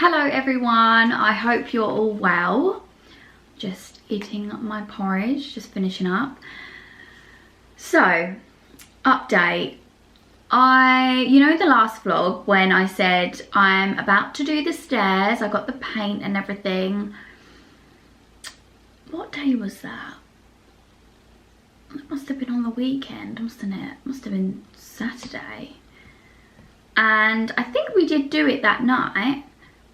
Hello everyone, I hope you're all well. Just eating my porridge, just finishing up. So, update. You know the last vlog when I said I'm about to do the stairs, I got the paint and everything. What day was that? It must have been on the weekend, mustn't it? Must have been Saturday. And I think we did do it that night.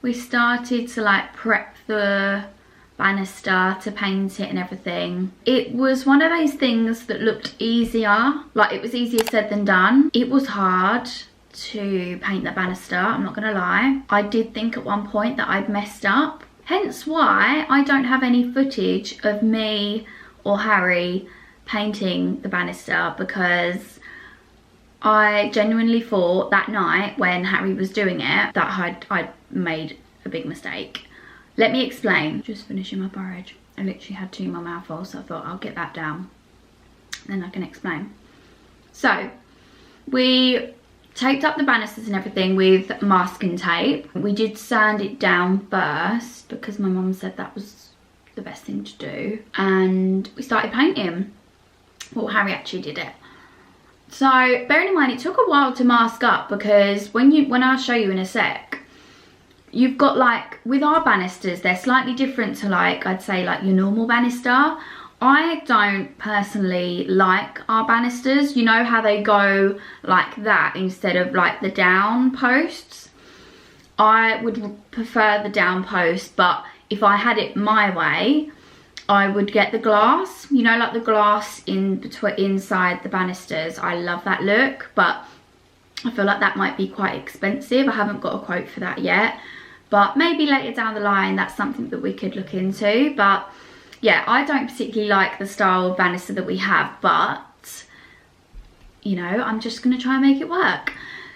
We started to like prep the banister to paint it and everything. It was one of those things that looked easier, like it was easier said than done. It was hard to paint the banister, I'm not gonna lie. I did think at one point that I'd messed up, hence why I don't have any footage of me or Harry painting the banister, because I genuinely thought that night when Harry was doing it that I'd made a big mistake. Let me explain. Just finishing my porridge. I literally had two in my mouthful, so I thought I'll get that down, then I can explain. So we taped up the banisters and everything with masking tape. We did sand it down first because my mum said that was the best thing to do, and we started painting. Well, Harry actually did it. So bearing in mind it took a while to mask up, because when I'll show you in a sec, you've got like, with our banisters, they're slightly different to like, I'd say like your normal banister. I don't personally like our banisters. You know how they go like that instead of like the down posts? I would prefer the down post, but if I had it my way, I would get the glass, you know, like the glass inside the banisters. I love that look, but I feel like that might be quite expensive. I haven't got a quote for that yet, but maybe later down the line that's something that we could look into. But yeah, I don't particularly like the style of banister that we have, but you know, I'm just gonna try and make it work.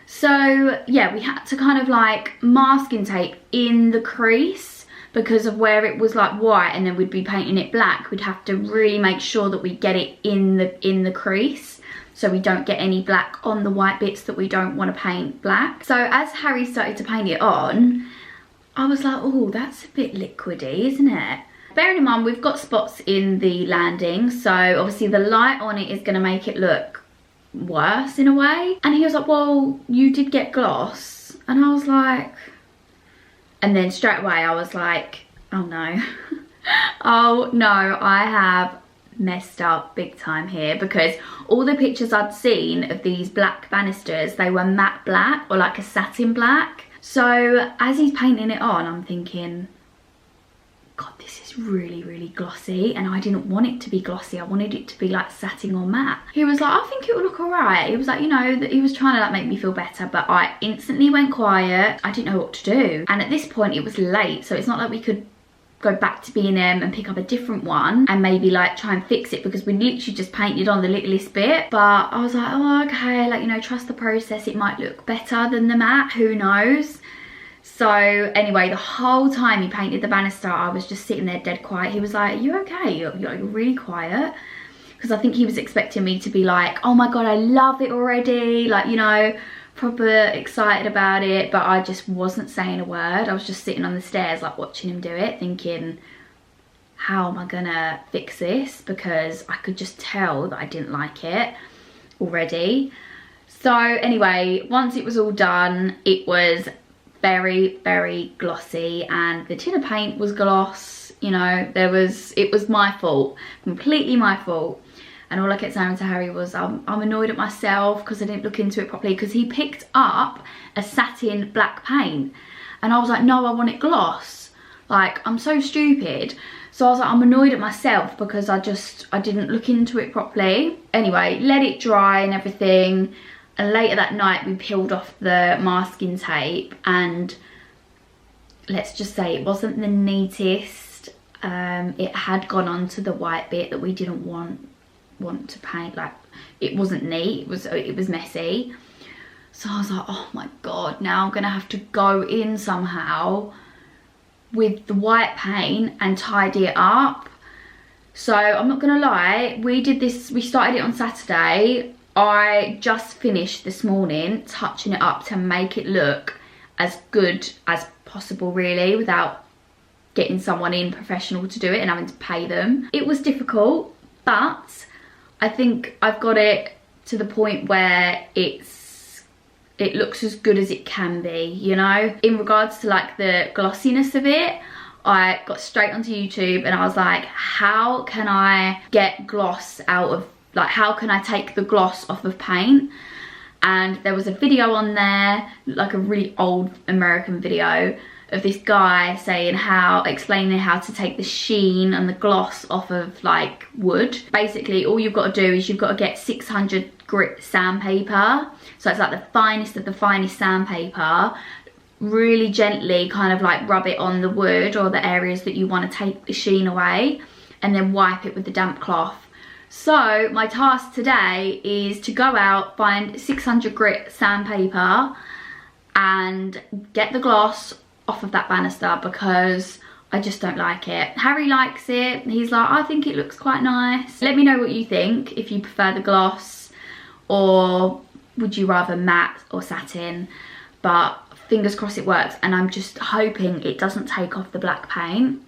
So yeah, we had to kind of like masking tape in the crease, because of where it was like white and then we'd be painting it black. We'd have to really make sure that we get it in the crease, so we don't get any black on the white bits that we don't want to paint black. So as Harry started to paint it on, I was like, oh, that's a bit liquidy, isn't it? Bearing in mind we've got spots in the landing, so obviously the light on it is going to make it look worse in a way. And he was like, well, you did get gloss. And I was like, and then straight away I was like, oh no. Oh no, I have messed up big time here, because all the pictures I'd seen of these black banisters, they were matte black or like a satin black. So as he's painting it on, I'm thinking, God, this is really, really glossy, and I didn't want it to be glossy. I wanted it to be like satin or matte. He was like, I think it will look alright. He was like, you know, that he was trying to like make me feel better, but I instantly went quiet. I didn't know what to do. And at this point it was late, so it's not like we could go back to B&M and pick up a different one and maybe like try and fix it, because we literally just painted on the littlest bit. But I was like, oh, okay, like, you know, trust the process. It might look better than the matte, who knows? So anyway, the whole time he painted the banister, I was just sitting there dead quiet. He was like, are you okay? You're really quiet. Because I think he was expecting me to be like, oh my God, I love it already. Like, you know, proper excited about it. But I just wasn't saying a word. I was just sitting on the stairs, like watching him do it, thinking, how am I gonna fix this? Because I could just tell that I didn't like it already. So anyway, once it was all done, it was very, very glossy, and the tin of paint was gloss. You know, it was my fault, completely my fault. And all I kept saying to Harry was, I'm annoyed at myself because I didn't look into it properly, because he picked up a satin black paint and I was like, no, I want it gloss. Like, I'm so stupid. So I was like, I'm annoyed at myself because I didn't look into it properly. Anyway, let it dry and everything. And later that night we peeled off the masking tape, and let's just say it wasn't the neatest. It had gone onto the white bit that we didn't want to paint. Like, it wasn't neat, it was messy. So I was like, oh my God, now I'm gonna have to go in somehow with the white paint and tidy it up. So I'm not gonna lie, we started it on Saturday. I just finished this morning touching it up to make it look as good as possible really, without getting someone in professional to do it and having to pay them. It was difficult, but I think I've got it to the point where it looks as good as it can be, you know. In regards to like the glossiness of it, I got straight onto YouTube and I was like, how can I get gloss out of, like, how can I take the gloss off of paint? And there was a video on there, like a really old American video, of this guy saying explaining how to take the sheen and the gloss off of like wood. Basically, all you've got to do is you've got to get 600 grit sandpaper. So it's like the finest of the finest sandpaper. Really gently kind of like rub it on the wood or the areas that you want to take the sheen away, and then wipe it with the damp cloth. So my task today is to go out, find 600 grit sandpaper and get the gloss off of that banister, because I just don't like it. Harry likes it. He's like, I think it looks quite nice. Let me know what you think, if you prefer the gloss or would you rather matte or satin. But fingers crossed it works, and I'm just hoping it doesn't take off the black paint.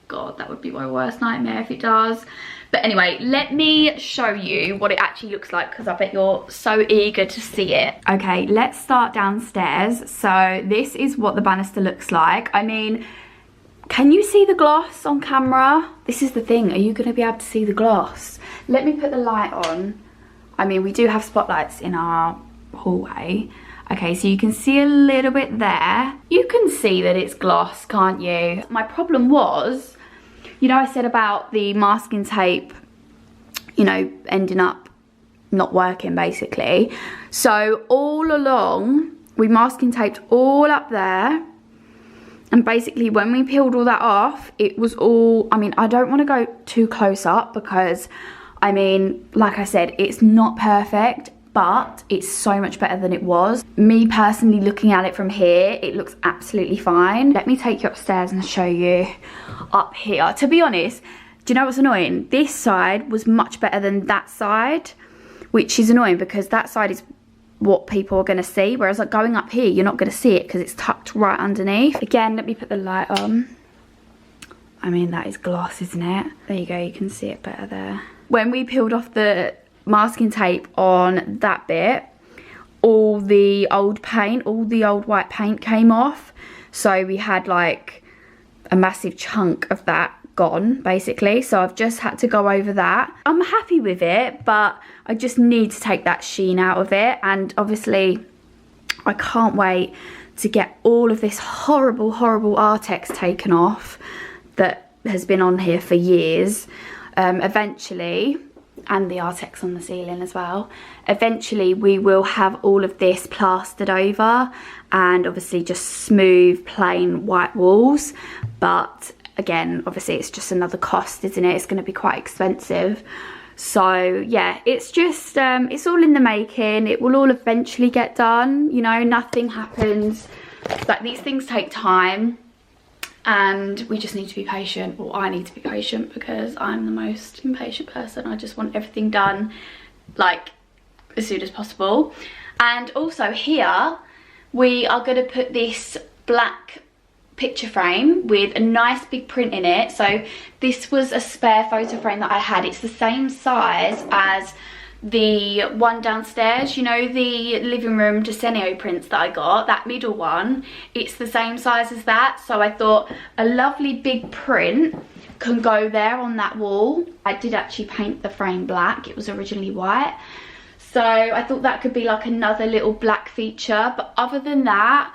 God, that would be my worst nightmare if it does. But anyway, let me show you what it actually looks like, because I bet you're so eager to see it. Okay, let's start downstairs. So this is what the banister looks like. I mean, can you see the gloss on camera? This is the thing, are you going to be able to see the gloss? Let me put the light on. I mean, we do have spotlights in our hallway. Okay, so you can see a little bit there. You can see that it's gloss, can't you? My problem was, you know, I said about the masking tape, you know, ending up not working basically. So all along, we masking taped all up there. And basically when we peeled all that off, it was all, I mean, I don't want to go too close up because, I mean, like I said, it's not perfect, but it's so much better than it was. Me personally looking at it from here, it looks absolutely fine. Let me take you upstairs and show you up here. To be honest, do you know what's annoying? This side was much better than that side, which is annoying because that side is what people are going to see, whereas like going up here, you're not going to see it because it's tucked right underneath. Again, let me put the light on. I mean, that is gloss, isn't it? There you go, you can see it better there. When we peeled off the masking tape on that bit, all the old paint, all the old white paint came off. So we had like a massive chunk of that gone basically. So I've just had to go over that. I'm happy with it, but I just need to take that sheen out of it. And obviously I can't wait to get all of this horrible, horrible Artex taken off that has been on here for years. Eventually, and the Artex on the ceiling as well. Eventually we will have all of this plastered over and obviously just smooth plain white walls. But again, obviously it's just another cost, isn't it? It's going to be quite expensive. So yeah, it's just it's all in the making. It will all eventually get done, you know. Nothing happens, like these things take time. And we just need to be patient, or I need to be patient because I'm the most impatient person. I just want everything done like as soon as possible. And also here, we are going to put this black picture frame with a nice big print in it. So this was a spare photo frame that I had. It's the same size as the one downstairs, you know, the living room Decenio prints that I got, that middle one, it's the same size as that. So I thought a lovely big print can go there on that wall. I did actually paint the frame black, it was originally white, so I thought that could be like another little black feature. But other than that,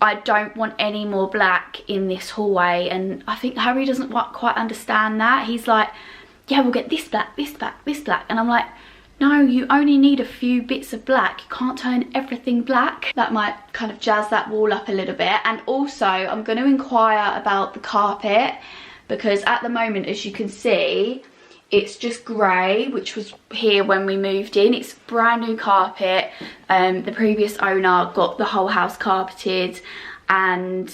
I don't want any more black in this hallway, and I think Harry doesn't quite understand that. He's like, yeah, we'll get this black, this black, this black, and I'm like, no, you only need a few bits of black. You can't turn everything black. That might kind of jazz that wall up a little bit. And also, I'm going to inquire about the carpet, because at the moment, as you can see, it's just grey, which was here when we moved in. It's brand new carpet. The previous owner got the whole house carpeted, and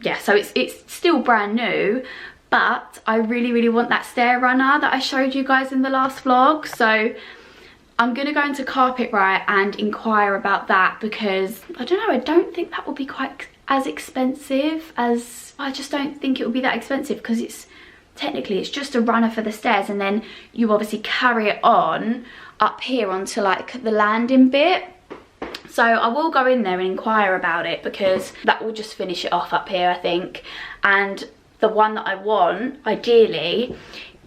yeah, so it's still brand new. But I really, really want that stair runner that I showed you guys in the last vlog. So I'm going to go into Carpet Right and inquire about that, because I don't know, I don't think that will be quite as expensive as, I just don't think it would be that expensive, because it's technically it's just a runner for the stairs, and then you obviously carry it on up here onto like the landing bit. So I will go in there and inquire about it, because that will just finish it off up here, I think. And the one that I want ideally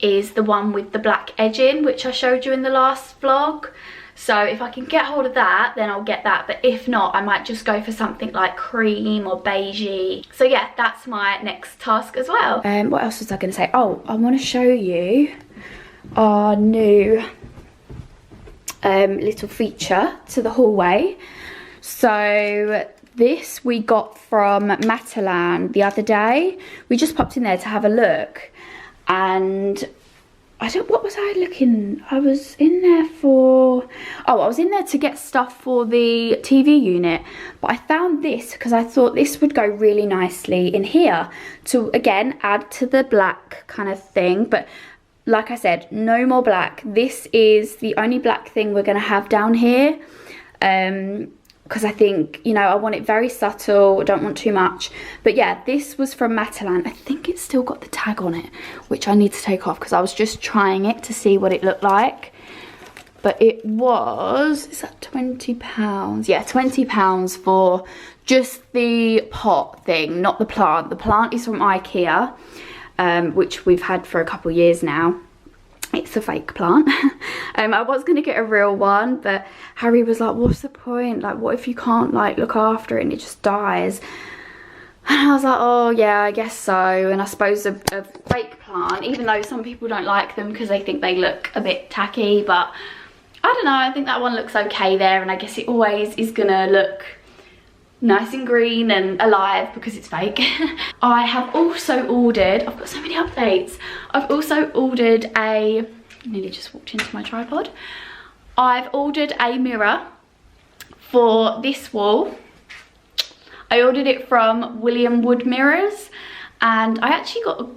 is the one with the black edging, which I showed you in the last vlog. So if I can get hold of that, then I'll get that. But if not, I might just go for something like cream or beigey. So yeah, that's my next task as well. What else was I going to say? Oh, I want to show you our new little feature to the hallway. So this we got from Matalan the other day. We just popped in there to have a look, and what was I looking? I was in there for, I was in there to get stuff for the TV unit, but I found this because I thought this would go really nicely in here to, again, add to the black kind of thing. But like I said, no more black. This is the only black thing we're going to have down here, because I think, you know, I want it very subtle, I don't want too much. But yeah, this was from Matalan. I think it's still got the tag on it, which I need to take off because I was just trying it to see what it looked like. But it was, is that £20? Yeah, £20 for just the pot thing, not the plant. The plant is from IKEA, which we've had for a couple of years now. It's a fake plant. I was going to get a real one, but Harry was like, what's the point? Like, what if you can't like look after it and it just dies? And I was like, oh yeah, I guess so. And I suppose a fake plant, even though some people don't like them because they think they look a bit tacky, but I don't know, I think that one looks okay there, and I guess it always is gonna look nice and green and alive because it's fake. I have also ordered, I've got so many updates. I've also ordered I nearly just walked into my tripod. I've ordered a mirror for this wall. I ordered it from William Wood Mirrors, and I actually got a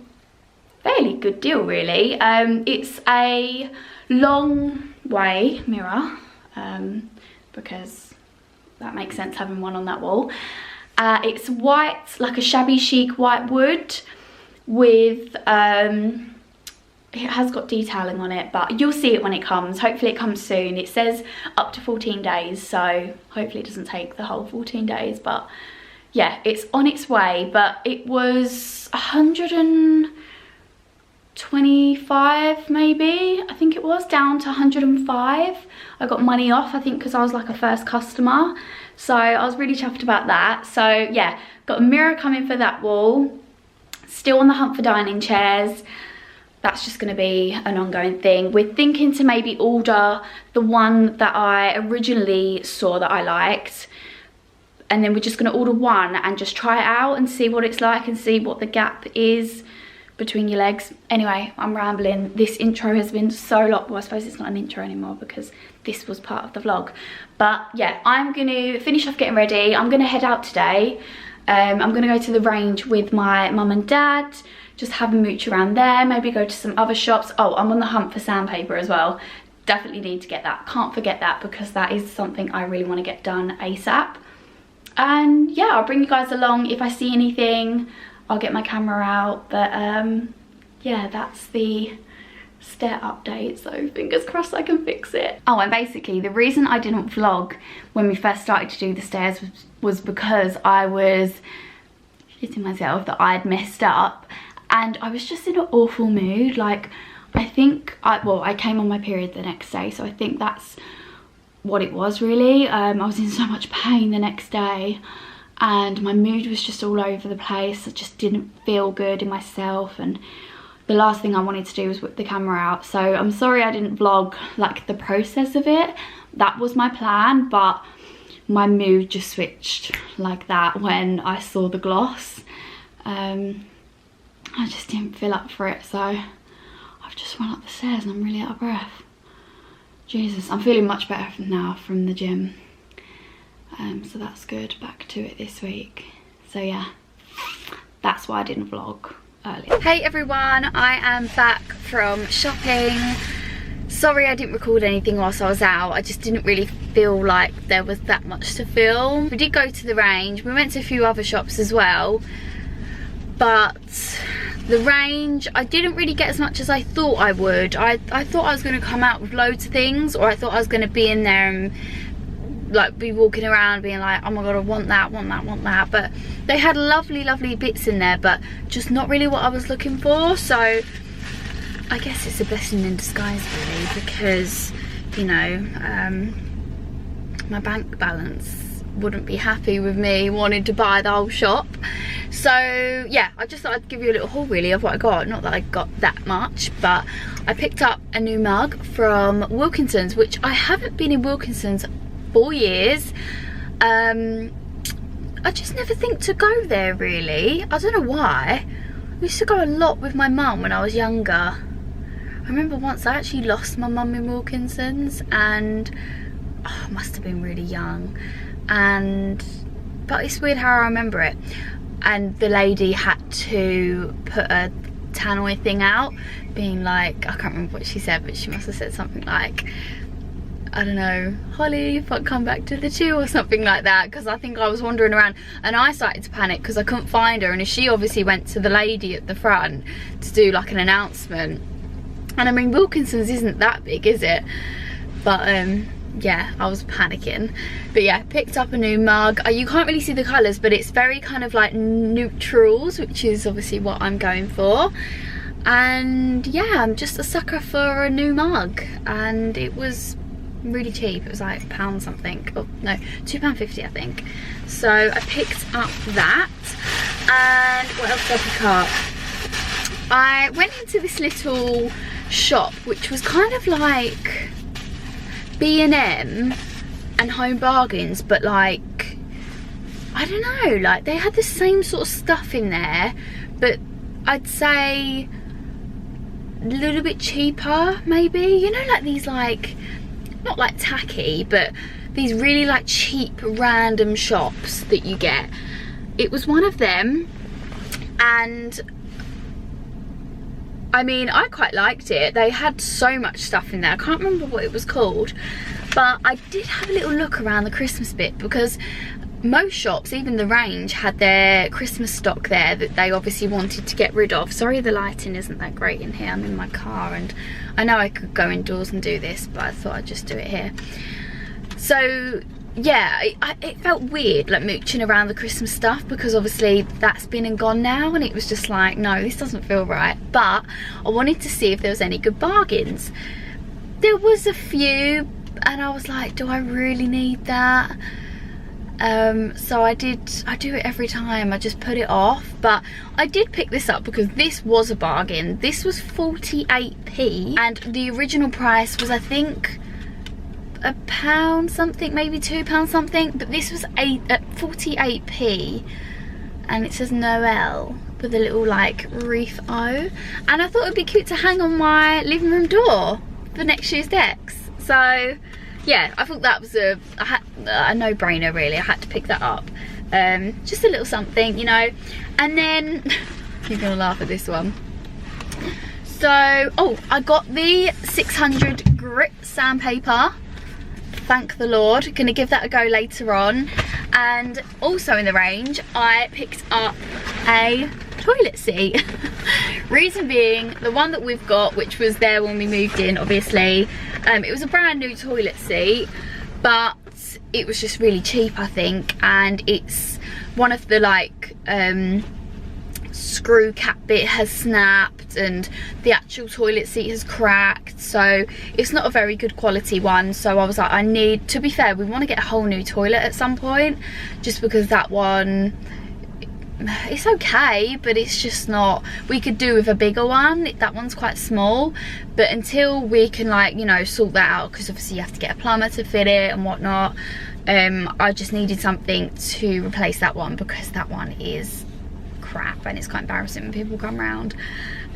fairly good deal really. It's a long way mirror, because that makes sense having one on that wall. It's white, like a shabby chic white wood with, it has got detailing on it, but you'll see it when it comes. Hopefully it comes soon. It says up to 14 days, so hopefully it doesn't take the whole 14 days, but yeah, it's on its way. But it was 125 maybe, I think it was, down to 105. I got money off, I think, because I was like a first customer, so I was really chuffed about that. So yeah, got a mirror coming for that wall. Still on the hunt for dining chairs. That's just going to be an ongoing thing. We're thinking to maybe order the one that I originally saw that I liked, and then we're just going to order one and just try it out and see what it's like and see what the gap is between your legs. Anyway, I'm rambling. This intro has been so long. Well, I suppose it's not an intro anymore because this was part of the vlog. But yeah, I'm going to finish off getting ready. I'm going to head out today. I'm going to go to the range with my mum and dad, just have a mooch around there, maybe go to some other shops. Oh, I'm on the hunt for sandpaper as well. Definitely need to get that. Can't forget that because that is something I really want to get done ASAP. And yeah, I'll bring you guys along if I see anything. I'll get my camera out, but yeah, that's the stair update, so fingers crossed I can fix it. Oh, and basically the reason I didn't vlog when we first started to do the stairs was because I was shitting myself that I'd messed up, and I was just in an awful mood. Like, I think I came on my period the next day, so I think that's what it was really. I was in so much pain the next day, and my mood was just all over the place. I just didn't feel good in myself, and the last thing I wanted to do was whip the camera out. So I'm sorry I didn't vlog like the process of it. That was my plan, but my mood just switched like that when I saw the gloss. I just didn't feel up for it, so I've just run up the stairs and I'm really out of breath. Jesus, I'm feeling much better now from the gym. So that's good. Back to it this week. So yeah, that's why I didn't vlog earlier. Hey everyone, I am back from shopping. sorry I didn't record anything whilst I was out. I just didn't really feel like there was that much to film. We did go to the range. We went to a few other shops as well, but the range, I didn't really get as much as I thought I would. I thought I was going to come out with loads of things, or I thought I was going to be in there and like be walking around being like, oh my god, I want that, want that, want that. But they had lovely, lovely bits in there, but just not really what I was looking for. So I guess it's a blessing in disguise really, because, you know, my bank balance wouldn't be happy with me wanting to buy the whole shop. So yeah, I just thought I'd give you a little haul really of what I got. Not that I got that much, but I picked up a new mug from Wilkinson's, which I haven't been in Wilkinson's 4 years. I just never think to go there really. I don't know why. I used to go a lot with my mum when I was younger. I remember once I actually lost my mum in Wilkinson's, and I must have been really young. But it's weird how I remember it. And the lady had to put a tannoy thing out, being like, I can't remember what she said, but she must have said something like, I don't know, Holly, if I come back to the 2 or something like that, because I think I was wandering around and I started to panic because I couldn't find her, and she obviously went to the lady at the front to do like an announcement. And I mean, Wilkinson's isn't that big, is it? But yeah, I was panicking. But yeah, picked up a new mug. You can't really see the colours, but it's very kind of like neutrals, which is obviously what I'm going for. And yeah, I'm just a sucker for a new mug, and it was really cheap. It was like £1 something, oh no, £2.50 I think. So I picked up that. And what else did I pick up? I went into this little shop which was kind of like B&M and Home Bargains, but like, I don't know, like they had the same sort of stuff in there, but I'd say a little bit cheaper maybe. You know, like these like, not like tacky, but these really like cheap random shops that you get. It was one of them, and I mean, I quite liked it. They had so much stuff in there. I can't remember what it was called, but I did have a little look around the Christmas bit, because most shops, even the range, had their Christmas stock there that they obviously wanted to get rid of. Sorry the lighting isn't that great in here. I'm in my car and I know I could go indoors and do this, but I thought I'd just do it here. So yeah, it felt weird like mooching around the Christmas stuff, because obviously that's been and gone now, and it was just like, no, this doesn't feel right. But I wanted to see if there was any good bargains. There was a few, and I was like, do I really need that? So I do it every time. I just put it off. But I did pick this up because this was a bargain. This was 48p, and the original price was, I think, £1 something, maybe £2 something, but this was 48p, and it says Noel with a little like wreath O, and I thought it'd be cute to hang on my living room door for next year's decks. So yeah, I thought that was a no-brainer really. I had to pick that up. Just a little something, you know. And then you're gonna laugh at this one. So, oh, I got the 600 grit sandpaper. Thank the Lord. Gonna give that a go later on. And also in the range, I picked up a toilet seat. Reason being, the one that we've got, which was there when we moved in, obviously, it was a brand new toilet seat, but it was just really cheap, I think, and it's one of the like screw cap bit has snapped and the actual toilet seat has cracked, so it's not a very good quality one. So I was like, I need, to be fair, we want to get a whole new toilet at some point, just because that one, it's okay, but it's just not, we could do with a bigger one. That one's quite small, but until we can, like, you know, sort that out, because obviously you have to get a plumber to fit it and whatnot, I just needed something to replace that one, because that one is crap and it's quite embarrassing when people come round,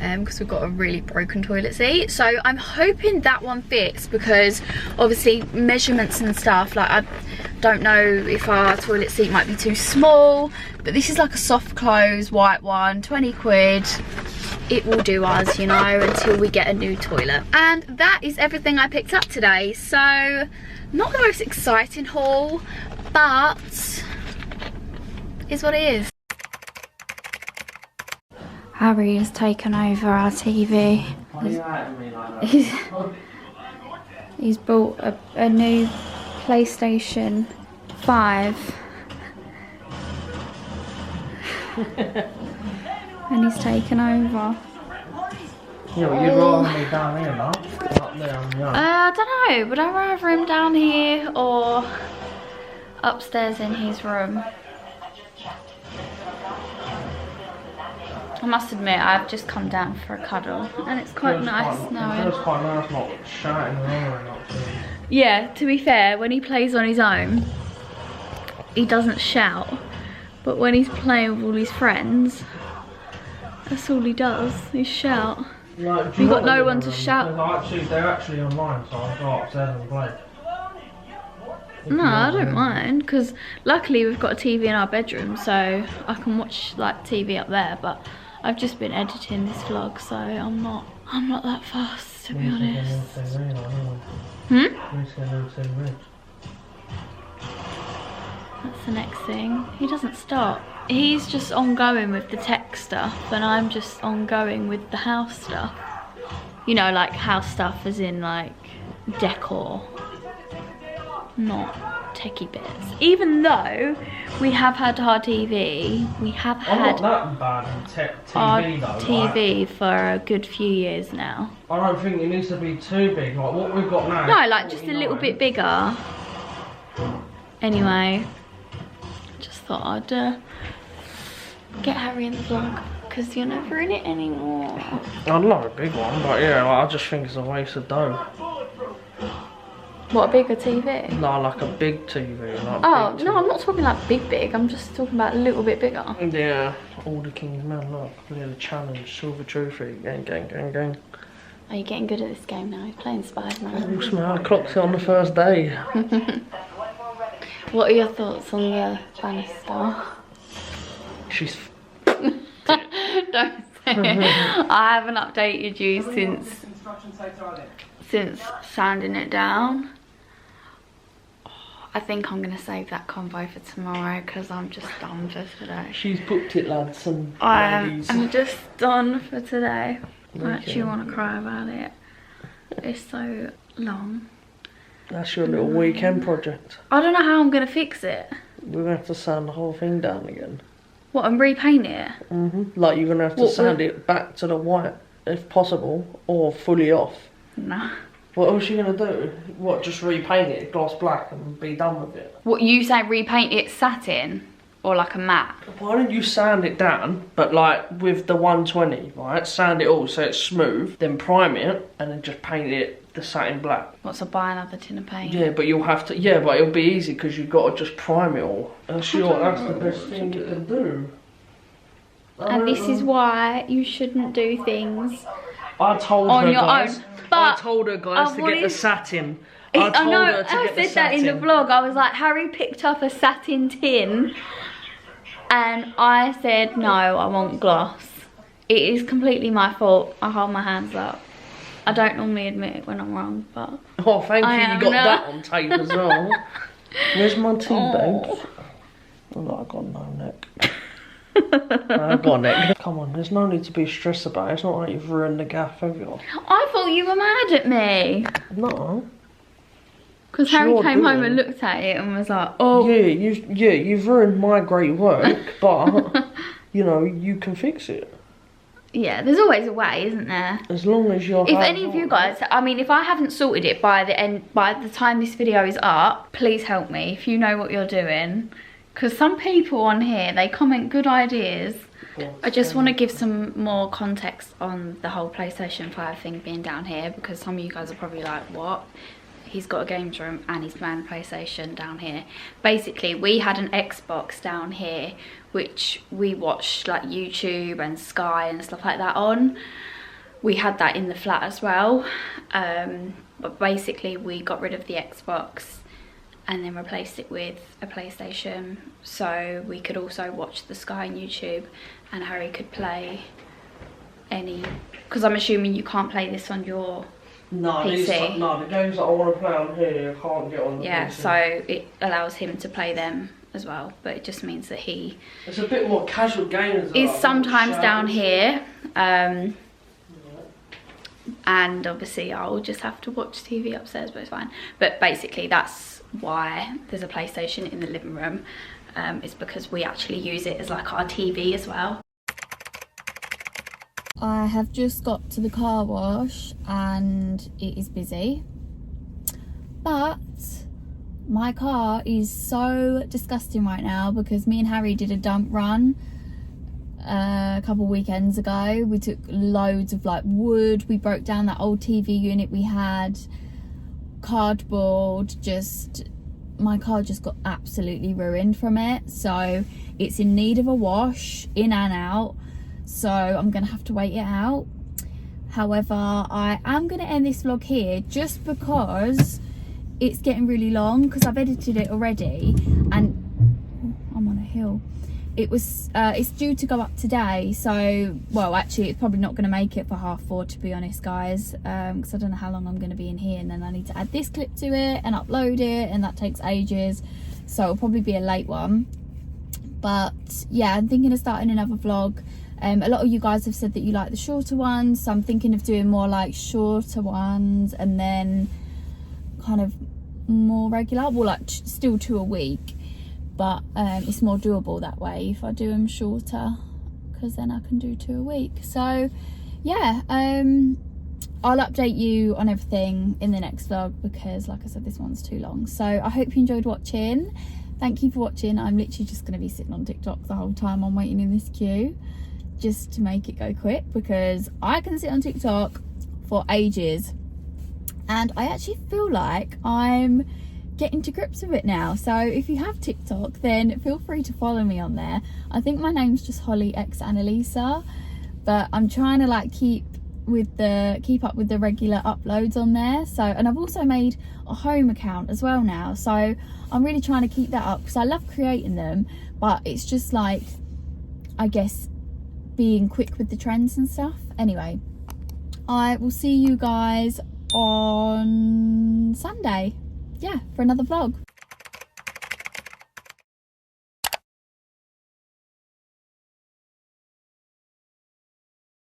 because we've got a really broken toilet seat. So I'm hoping that one fits, because obviously measurements and stuff, like I don't know if our toilet seat might be too small, but this is like a soft close white one, 20 quid. it will do us, you know, until we get a new toilet. And that is everything I picked up today. So not the most exciting haul, but is what it is. Harry has taken over our TV. He's bought a new PlayStation 5. And he's taken over. Yeah, well, you'd rather me down here, no? Up there on the other. I don't know. Would I rather him down here or upstairs in his room? I must admit, I've just come down for a cuddle, and it's quite nice knowing. It's quite nice not shouting and roaring. Yeah, to be fair, when he plays on his own, he doesn't shout. But when he's playing with all his friends, that's all he does, is shout. Like, You've got no one to shout. They're actually online, so I'll go upstairs and play. No, I don't mind, because luckily we've got a TV in our bedroom, so I can watch like TV up there. But I've just been editing this vlog, so I'm not that fast, to be honest. That's the next thing. He doesn't stop. He's just ongoing with the tech stuff, and I'm just ongoing with the house stuff. You know, like house stuff as in like decor, not techie bits. Even though we have had our TV, we have had our TV for a good few years now. I don't think it needs to be too big, like what we've got now. No, like just a little bit bigger. Anyway, just thought I'd get Harry in the vlog, because you're never in it anymore. I'd love a big one, but yeah, like, I just think it's a waste of dough. What, a bigger TV? No, like a big TV. Like Oh, big no, TV. I'm not talking like big, I'm just talking about a little bit bigger. Yeah, all the King's Men, look, little challenge, Silver Trophy, gang, gang, gang, gang. Are you getting good at this game now? He's playing Spider-Man. Oh, smell, I clocked it on the first day. What are your thoughts on the Bannister? She's... Don't say it. I haven't updated you since sanding it down. I think I'm going to save that convo for tomorrow, because I'm just done for today. She's booked it, lads and ladies. I'm just done for today. I Okay. actually want to cry about it. It's so long. That's your little weekend project. I don't know how I'm going to fix it. We're going to have to sand the whole thing down again. What, and repaint it? Like, you're going to have to sand it back to the white, if possible, or fully off. No. What else are you going to do? What, just repaint it gloss black and be done with it? What, you say repaint it satin? Or like a matte? Why don't you sand it down, but like with the 120, right? Sand it all so it's smooth, then prime it, and then just paint it the satin black. What's, to buy another tin of paint? Yeah, but you'll have to, yeah, but it'll be easy because you've got to just prime it all. That's the best thing you can do. And this is why you shouldn't do things I told on her, your guys. own. But I told her, guys, to get the satin. I I told know, her to I get the said that in the satin. vlog. I was like, Harry picked up a satin tin, and I said, no, I want gloss. It is completely my fault. I hold my hands up. I don't normally admit it when I'm wrong, but Oh, thank you, you got that on tape as well. Where's my tea bag? Oh, I got no neck. I've got a neck. Come on, there's no need to be stressed about it. It's not like you've ruined the gaff, have you? I thought you were mad at me. No. Because Harry came home and looked at it and was like, oh. Yeah, you've ruined my great work, but, you know, you can fix it. Yeah, there's always a way, isn't there? As long as you're... If any of you guys, I mean, if I haven't sorted it by the time this video is up, please help me if you know what you're doing. Because some people on here, they comment good ideas. I just want to give some more context on the whole PlayStation 5 thing being down here, because some of you guys are probably like, what? He's got a games room and he's playing PlayStation down here. Basically, we had an Xbox down here, which we watched like YouTube and Sky and stuff like that on. We had that in the flat as well. But basically, we got rid of the Xbox and then replaced it with a PlayStation, so we could also watch the Sky and YouTube, and Harry could play any, because I'm assuming you can't play this on your PC. No, the games that I want to play on here I can't get on the Yeah, PC. so it allows him to play them as well, but it just means that he it's a bit more casual gamers. is sometimes down here, and obviously I'll just have to watch TV upstairs, but it's fine. But basically that's why there's a PlayStation in the living room. It's because we actually use it as like our TV as well. I have just got to the car wash and it is busy, but my car is so disgusting right now because me and Harry did a dump run a couple weekends ago. We took loads of like wood, we broke down that old TV unit we had, cardboard, just my car just got absolutely ruined from it, so it's in need of a wash in and out. So I'm gonna have to wait it out. However, I am gonna end this vlog here just because it's getting really long, because I've edited it already and I'm on a hill. It's due to go up today, so well actually it's probably not going to make it for 4:30 to be honest guys, because I don't know how long I'm going to be in here, and then I need to add this clip to it and upload it, and that takes ages, so it'll probably be a late one. But yeah, I'm thinking of starting another vlog. A lot of you guys have said that you like the shorter ones, so I'm thinking of doing more like shorter ones and then kind of more regular, well like still 2 a week, but it's more doable that way if I do them shorter, because then I can do 2 a week. So yeah, I'll update you on everything in the next vlog, because like I said, this one's too long. So I hope you enjoyed watching. Thank you for watching. I'm literally just going to be sitting on TikTok the whole time I'm waiting in this queue, just to make it go quick, because I can sit on TikTok for ages and I actually feel like I'm getting to grips with it now. So if you have TikTok, then feel free to follow me on there. I think my name's just Holly X Annalisa, but I'm trying to like keep up with the regular uploads on there. So, and I've also made a home account as well now, so I'm really trying to keep that up because I love creating them, but it's just like, I guess, being quick with the trends and stuff. Anyway, I will see you guys on Sunday, yeah, for another vlog.